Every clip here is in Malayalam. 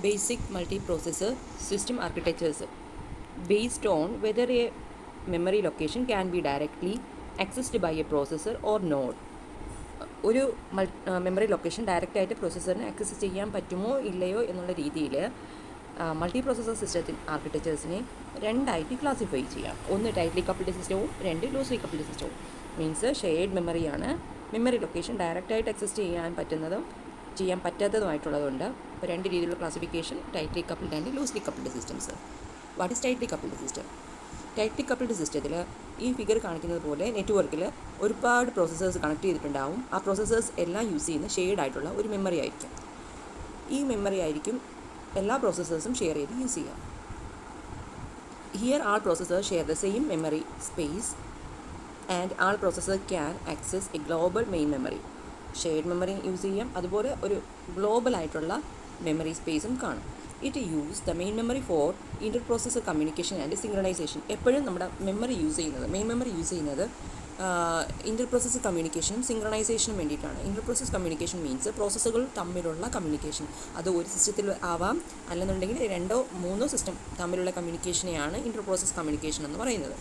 basic multiprocessor system architectures based on whether a memory location can be directly accessed by a processor or not. ഒരു മെമ്മറി ലൊക്കേഷൻ ഡയറക്റ്റായിട്ട് പ്രോസസ്സറിന് ആക്സസ് ചെയ്യാൻ പറ്റുമോ ഇല്ലയോ എന്നുള്ള രീതിയിൽ മൾട്ടി പ്രോസസ്സർ സിസ്റ്റത്തിൽ ആർക്കിടെക്ചേഴ്സിനെ രണ്ടായിട്ട് ക്ലാസിഫൈ ചെയ്യാം. ഒന്ന് ടൈറ്റ്ലി കപ്പിൾഡ് സിസ്റ്റവും രണ്ട് ലൂസ്ലി കപ്പിൾഡ് സിസ്റ്റവും. മീൻസ് ഷെയർഡ് മെമ്മറിയാണ് മെമ്മറി ലൊക്കേഷൻ ഡയറക്റ്റായിട്ട് ആക്സസ് ചെയ്യാൻ പറ്റാത്തതുമായിട്ടുള്ളതുകൊണ്ട് ഇപ്പോൾ രണ്ട് രീതിയിലുള്ള classification tightly coupled and loosely coupled systems. What is tightly coupled system? Tightly coupled സിസ്റ്റത്തിൽ ഈ ഫിഗർ കാണിക്കുന്നത് പോലെ നെറ്റ്വർക്കിൽ ഒരുപാട് പ്രോസസ്സേഴ്സ് കണക്ട് ചെയ്തിട്ടുണ്ടാവും. ആ പ്രോസസ്സേഴ്സ് എല്ലാം യൂസ് ചെയ്യുന്ന ഷെയർഡ് ആയിട്ടുള്ള ഒരു മെമ്മറി ആയിരിക്കും. ഈ മെമ്മറി ആയിരിക്കും എല്ലാ പ്രോസസ്സേഴ്സും ഷെയർ ചെയ്ത് യൂസ് ചെയ്യുക. Here all processors share the same memory space and all processor can access a global main memory. Shared memory use ചെയ്യാം, അതുപോലെ ഒരു ഗ്ലോബൽ ആയിട്ടുള്ള മെമ്മറി സ്പേസും കാണും. It use the main memory for inter processor communication and synchronization. എപ്പോഴും നമ്മുടെ മെയിൻ മെമ്മറി യൂസ് ചെയ്യുന്നത് ഇൻ്റർ പ്രോസസ്സർ കമ്മ്യൂണിക്കേഷനും സിങ്ക്രണൈസേഷനും വേണ്ടിയിട്ടാണ്. ഇൻ്റർ പ്രോസസ് കമ്മ്യൂണിക്കേഷൻ മീൻസ് പ്രോസസ്സുകൾ തമ്മിലുള്ള കമ്മ്യൂണിക്കേഷൻ. അത് ഒരു സിസ്റ്റത്തിൽ ആവാം, അല്ലെന്നുണ്ടെങ്കിൽ 2-3 സിസ്റ്റം തമ്മിലുള്ള കമ്മ്യൂണിക്കേഷനെയാണ് ഇൻ്റർ പ്രോസസ് കമ്മ്യൂണിക്കേഷൻ എന്ന് പറയുന്നത്.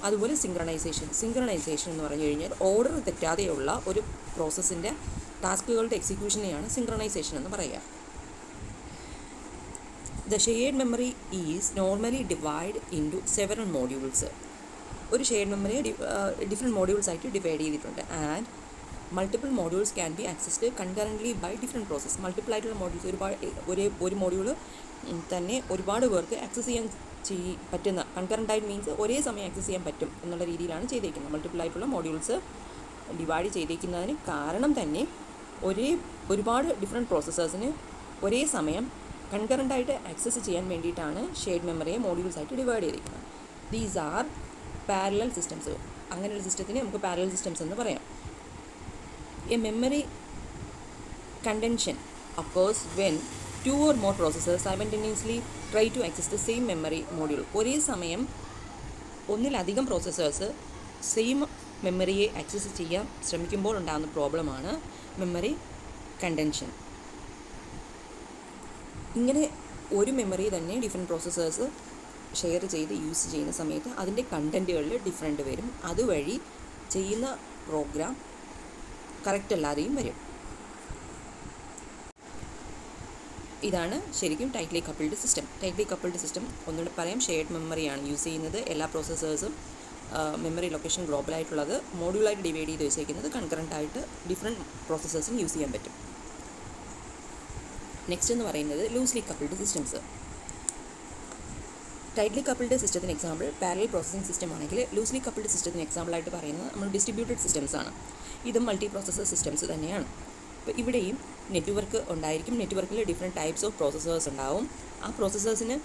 അതുപോലെ സിങ്ക്രണൈസേഷൻ എന്ന് പറഞ്ഞു കഴിഞ്ഞാൽ ഓർഡർ തെറ്റാതെയുള്ള ഒരു പ്രോസസ്സിൻ്റെ ടാസ്കുകളുടെ എക്സിക്യൂഷനെയാണ് സിങ്ക്രണൈസേഷൻ എന്ന് പറയുക. The shared memory is normally divided into several modules. ഒരു ഷെയർഡ് മെമ്മറിയെ ഡിഫറെൻറ്റ് മോഡ്യൂൾസ് ആയിട്ട് ഡിവൈഡ് ചെയ്തിട്ടുണ്ട്. And multiple modules can be accessed concurrently by different process. Multiple ആയിട്ടുള്ള മോഡ്യൂൾസ് ഒരു മോഡ്യൂൾ തന്നെ ഒരുപാട് പേർക്ക് ആക്സസ് ചെയ്യാൻ പറ്റുന്ന, കൺകറൻ്റായിട്ട് മീൻസ് ഒരേ സമയം ആക്സസ് ചെയ്യാൻ പറ്റും എന്നുള്ള രീതിയിലാണ് ചെയ്തേക്കുന്നത്. മൾട്ടിപ്പിൾ ആയിട്ടുള്ള മോഡ്യൂൾസ് ഡിവൈഡ് ചെയ്തേക്കുന്നതിന് കാരണം തന്നെ ഒരുപാട് ഡിഫറെൻറ്റ് പ്രോസസ്സേഴ്സിന് ഒരേ സമയം കൺകറൻ്റായിട്ട് ആക്സസ് ചെയ്യാൻ വേണ്ടിയിട്ടാണ് ഷെയർഡ് മെമ്മറിയെ മോഡ്യൂൾസ് ആയിട്ട് ഡിവൈഡ് ചെയ്തിരിക്കുന്നത്. These are parallel systems. അങ്ങനെയുള്ള സിസ്റ്റത്തിനെ നമുക്ക് പാരലൽ സിസ്റ്റംസ് എന്ന് പറയാം. A memory contention occurs when 2 or more processors simultaneously try to access the same memory module. ഒരേ സമയം ഒന്നിലധികം പ്രോസസ്സേഴ്സ് സെയിം മെമ്മറിയെ ആക്സസ് ചെയ്യാൻ ശ്രമിക്കുമ്പോൾ ഉണ്ടാകുന്ന പ്രോബ്ലമാണ് മെമ്മറി കണ്ടൻഷൻ. ഇങ്ങനെ ഒരു മെമ്മറി തന്നെ ഡിഫറെൻറ്റ് പ്രോസസ്സേഴ്സ് ഷെയർ ചെയ്ത് യൂസ് ചെയ്യുന്ന സമയത്ത് അതിൻ്റെ കണ്ടൻറ്റുകളിൽ ഡിഫറെൻറ്റ് വരും. അതുവഴി ചെയ്യുന്ന പ്രോഗ്രാം കറക്റ്റ് അല്ലാതെയും വരും. ഇതാണ് ശരിക്കും tightly coupled system. Tightly coupled system ഒന്നുകൂടെ പറയാം, ഷെയർഡ് മെമ്മറിയാണ് യൂസ് ചെയ്യുന്നത്. എല്ലാ പ്രോസസ്സേഴ്സും മെമ്മറി ലൊക്കേഷൻ ഗ്ലോബലായിട്ടുള്ളത് മോഡ്യൂളായിട്ട് ഡിവൈഡ് ചെയ്ത് വെച്ചേക്കുന്നത് കൺകറൻ്റായിട്ട് ഡിഫറെൻറ്റ് പ്രോസസ്സേഴ്സിന് യൂസ് ചെയ്യാൻ പറ്റും. നെക്സ്റ്റ് എന്ന് പറയുന്നത് loosely coupled systems. Tightly coupled സിസ്റ്റത്തിന് എക്സാമ്പിൾ പാരലൽ പ്രോസസ്സിംഗ് സിസ്റ്റം ആണെങ്കിൽ ലൂസ്ലി കപ്പിൾഡ് സിസ്റ്റത്തിന് എക്സാമ്പിളായിട്ട് പറയുന്നത് നമ്മൾ ഡിസ്ട്രിബ്യൂട്ടഡ് സിസ്റ്റംസ് ആണ്. ഇതും മൾട്ടി പ്രോസസ്സർ സിസ്റ്റംസ് തന്നെയാണ്. അപ്പോൾ ഇവിടെയും നെറ്റ്വർക്ക് ഉണ്ടായിരിക്കും. നെറ്റ്വർക്കിൽ ഡിഫറെൻറ്റ് ടൈപ്സ് ഓഫ് പ്രോസസ്സേഴ്സ് ഉണ്ടാവും. ആ പ്രോസസ്സേഴ്സിന്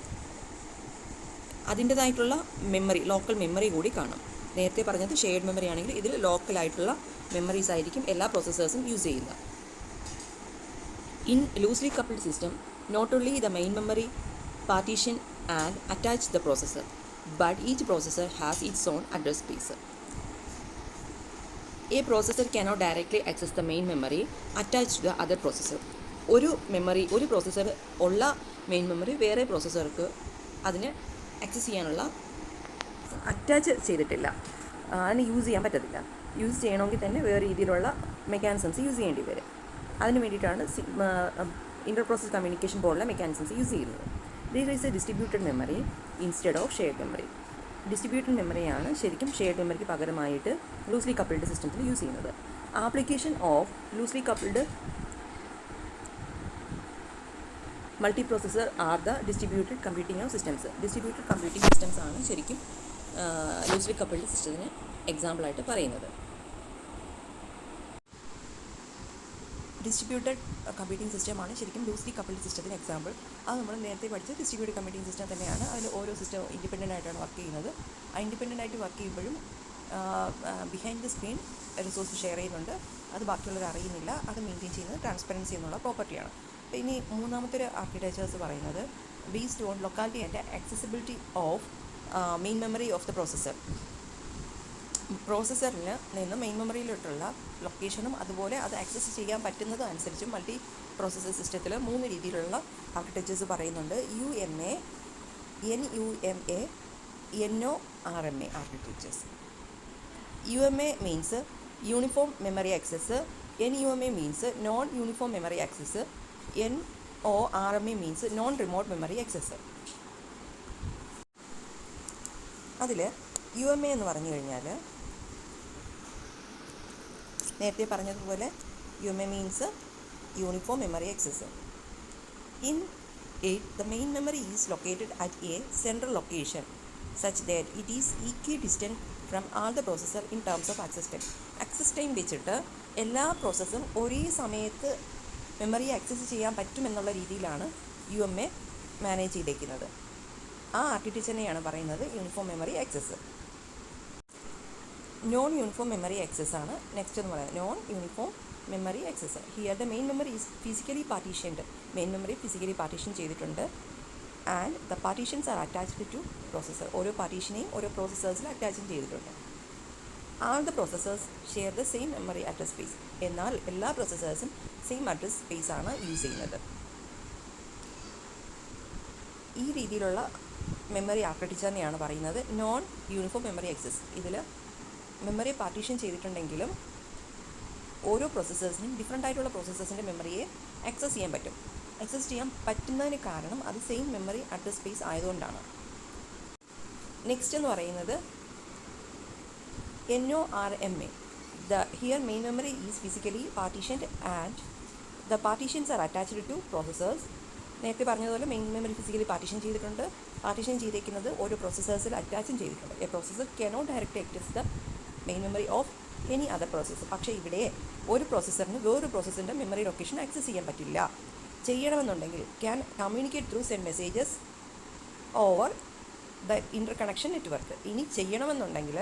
അതിൻ്റേതായിട്ടുള്ള മെമ്മറി, ലോക്കൽ മെമ്മറി കൂടി കാണും. നേരത്തെ പറഞ്ഞത് ഷെയർഡ് മെമ്മറി ആണെങ്കിൽ ഇതിൽ ലോക്കലായിട്ടുള്ള മെമ്മറീസ് ആയിരിക്കും എല്ലാ പ്രോസസ്സേഴ്സും യൂസ് ചെയ്യുന്നത്. In loosely coupled system, not only the main memory partition and attach the processor, but each processor has its own address space. A processor cannot directly access the main memory attached to the other processor. ഒരു പ്രോസസ്സർ ഉള്ള മെയിൻ മെമ്മറി വേറെ പ്രോസസ്സർക്ക് അതിന് ആക്സസ് ചെയ്യാനുള്ള അറ്റാച്ച് ചെയ്തിട്ടില്ല, അതിന് യൂസ് ചെയ്യാൻ പറ്റത്തില്ല. യൂസ് ചെയ്യണമെങ്കിൽ തന്നെ വേറെ രീതിയിലുള്ള മെക്കാനിസംസ് യൂസ് ചെയ്യേണ്ടി വരും. അതിന് വേണ്ടിയിട്ടാണ് ഇൻ്റർ പ്രോസസ് കമ്മ്യൂണിക്കേഷൻ പോലുള്ള മെക്കാനിസംസ് യൂസ് ചെയ്യുന്നത്. This is a distributed memory instead of shared memory. Distributed മെമ്മറിയാണ് ശരിക്കും ഷെയർഡ് മെമ്മറിക്ക് പകരമായിട്ട് ലൂസ്ലി കപ്പിൾഡ് സിസ്റ്റത്തിൽ യൂസ് ചെയ്യുന്നത്. Application of loosely coupled multi processor are the distributed computing of systems. Distributed computing systems ആണ് ശരിക്കും ലൂസ്ലി കപ്പിൾഡ് സിസ്റ്റത്തിന് എക്സാമ്പിളായിട്ട് പറയുന്നത്. ഡിസ്ട്രിബ്യൂട്ടഡ് കമ്പ്യൂട്ടിംഗ് സിസ്റ്റമാണ് ശരിക്കും ലൂസ്ലി കപ്പിൾഡ് സിസ്റ്റത്തിന് എക്സാമ്പിൾ. അത് നമ്മൾ നേരത്തെ പഠിച്ച ഡിസ്ട്രിബ്യൂട്ടഡ് കമ്പ്യൂട്ടിംഗ് സിസ്റ്റം തന്നെയാണ്. അതിൽ ഓരോ സിസ്റ്റം ഇൻഡിപെൻഡൻ്റ് ആയിട്ടാണ് വർക്ക് ചെയ്യുന്നത്. ആ ഇൻഡിപെൻഡൻ്റ് ആയിട്ട് വർക്ക് ചെയ്യുമ്പോഴും behind the screen resource share ചെയ്യുന്നുണ്ട്. അത് ബാക്കിയുള്ളവർ അറിയുന്നില്ല. അത് മെയിൻറ്റെയിൻ ചെയ്യുന്നത് ട്രാൻസ്പെറൻസി എന്നുള്ള പ്രോപ്പർട്ടിയാണ്. അപ്പോൾ ഇനി മൂന്നാമത്തെ ഒരു ആർക്കിടെക്ചേഴ്സ് പറയുന്നത് based on locality and accessibility of main memory of the processor. പ്രോസസ്സറിൽ നിന്ന് മെയിൻ മെമ്മറിയിലോട്ടുള്ള ലൊക്കേഷനും അതുപോലെ അത് ആക്സസ് ചെയ്യാൻ പറ്റുന്നതും അനുസരിച്ചും മൾട്ടി പ്രോസസ്സർ സിസ്റ്റത്തിൽ 3 രീതിയിലുള്ള ആർക്കിടെക്ചേഴ്സ് പറയുന്നുണ്ട്. UMA, NUMA, NORMA architectures. UMA means uniform memory access, NUMA means non uniform memory access, NORMA means non remote memory access. അതിൽ UMA എന്ന് പറഞ്ഞു കഴിഞ്ഞാൽ നേരത്തെ പറഞ്ഞതുപോലെ UMA means uniform memory access. In it, the main memory is located at a central location such that it is equidistant from all the processor in terms of access time. Access time വെച്ചിട്ട് എല്ലാ പ്രോസസ്സും ഒരേ സമയത്ത് മെമ്മറി ആക്സസ് ചെയ്യാൻ പറ്റുമെന്നുള്ള രീതിയിലാണ് UMA മാനേജ് ചെയ്തേക്കുന്നത്. ആ ആർക്കിടെക്ചറിനെയാണ് പറയുന്നത് uniform memory access. Non uniform memory access ആണ് നെക്സ്റ്റ് എന്ന് പറയുന്നത്. Non uniform memory access. Here the main memory is physically partitioned. Main memory physically partition ചെയ്തിട്ടുണ്ട്. And the partitions are attached to processor. ഓരോ പാർട്ടീഷനെയും ഓരോ പ്രോസസ്സേഴ്സിൽ അറ്റാച്ചും ചെയ്തിട്ടുണ്ട്. All the processors share the same memory address space. എന്നാൽ എല്ലാ പ്രോസസ്സേഴ്സും സെയിം അഡ്രസ് സ്പേസ് ആണ് യൂസ് ചെയ്യുന്നത്. ഈ രീതിയിലുള്ള മെമ്മറി ആർക്കിടെക്ചറിനെയാണ് പറയുന്നത് നോൺ യൂണിഫോം മെമ്മറി ആക്സസ്. ഇതിൽ മെമ്മറി പാർട്ടീഷൻ ചെയ്തിട്ടുണ്ടെങ്കിലും ഓരോ പ്രോസസ്സേഴ്സിനും ഡിഫറെൻ്റ് ആയിട്ടുള്ള പ്രോസസ്സേഴ്സിൻ്റെ മെമ്മറിയെ ആക്സസ് ചെയ്യാൻ പറ്റും. ആക്സസ് ചെയ്യാൻ പറ്റുന്നതിന് കാരണം അത് സെയിം മെമ്മറി അഡ്രസ് സ്പേസ് ആയതുകൊണ്ടാണ്. നെക്സ്റ്റ് എന്ന് പറയുന്നത് NORMA. Here main memory is physically partitioned and the partitions are attached to processors. നേരത്തെ പറഞ്ഞതുപോലെ മെയിൻ മെമ്മറി ഫിസിക്കലി പാർട്ടീഷൻ ചെയ്തിട്ടുണ്ട്. പാർട്ടീഷൻ ചെയ്തേക്കുന്നത് ഓരോ പ്രോസസ്സേഴ്സിൽ അറ്റാച്ചും ചെയ്തിട്ടുണ്ട്. A processor cannot direct access the main memory of any other processor. പക്ഷേ ഇവിടെ ഒരു പ്രോസസ്സറിന് വേറൊരു പ്രോസസ്സറിൻ്റെ മെമ്മറി ലൊക്കേഷൻ ആക്സസ് ചെയ്യാൻ പറ്റില്ല. ചെയ്യണമെന്നുണ്ടെങ്കിൽ can communicate through send messages over the inter connection network. ഇനി ചെയ്യണമെന്നുണ്ടെങ്കിൽ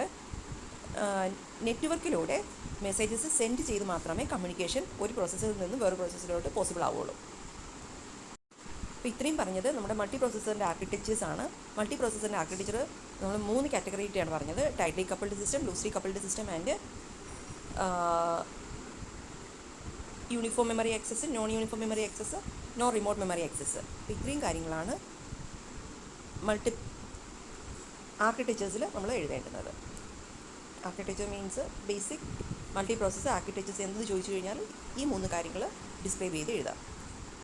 നെറ്റ്വർക്കിലൂടെ മെസ്സേജസ് സെൻഡ് ചെയ്ത് മാത്രമേ കമ്മ്യൂണിക്കേഷൻ ഒരു പ്രോസസ്സറിൽ നിന്ന് വേറെ പ്രോസസ്സറിലോട്ട് പോസിബിൾ ആവുള്ളൂ. അപ്പോൾ ഇത്രയും പറഞ്ഞത് നമ്മുടെ മൾട്ടി പ്രോസസ്സറിൻ്റെ ആർക്കിടെക്ചേഴ്സ് ആണ്. മൾട്ടി പ്രോസസ്സറിൻ്റെ ആർക്കിടെക്ചർ നമ്മൾ 3 കാറ്റഗറിയിട്ടാണ് പറഞ്ഞത്. Tightly coupled system, loosely coupled system and uniform memory access, non uniform memory access, non remote memory access. അപ്പോൾ ഇത്രയും കാര്യങ്ങളാണ് മൾട്ടി ആർക്കിടെക്ചേഴ്സിൽ നമ്മൾ എഴുതേണ്ടുന്നത്. Architecture means basic multi processor architectures എന്ത് ചോദിച്ചു കഴിഞ്ഞാൽ ഈ 3 കാര്യങ്ങൾ ഡിസ്ക്രൈബ് ചെയ്ത് എഴുതാം.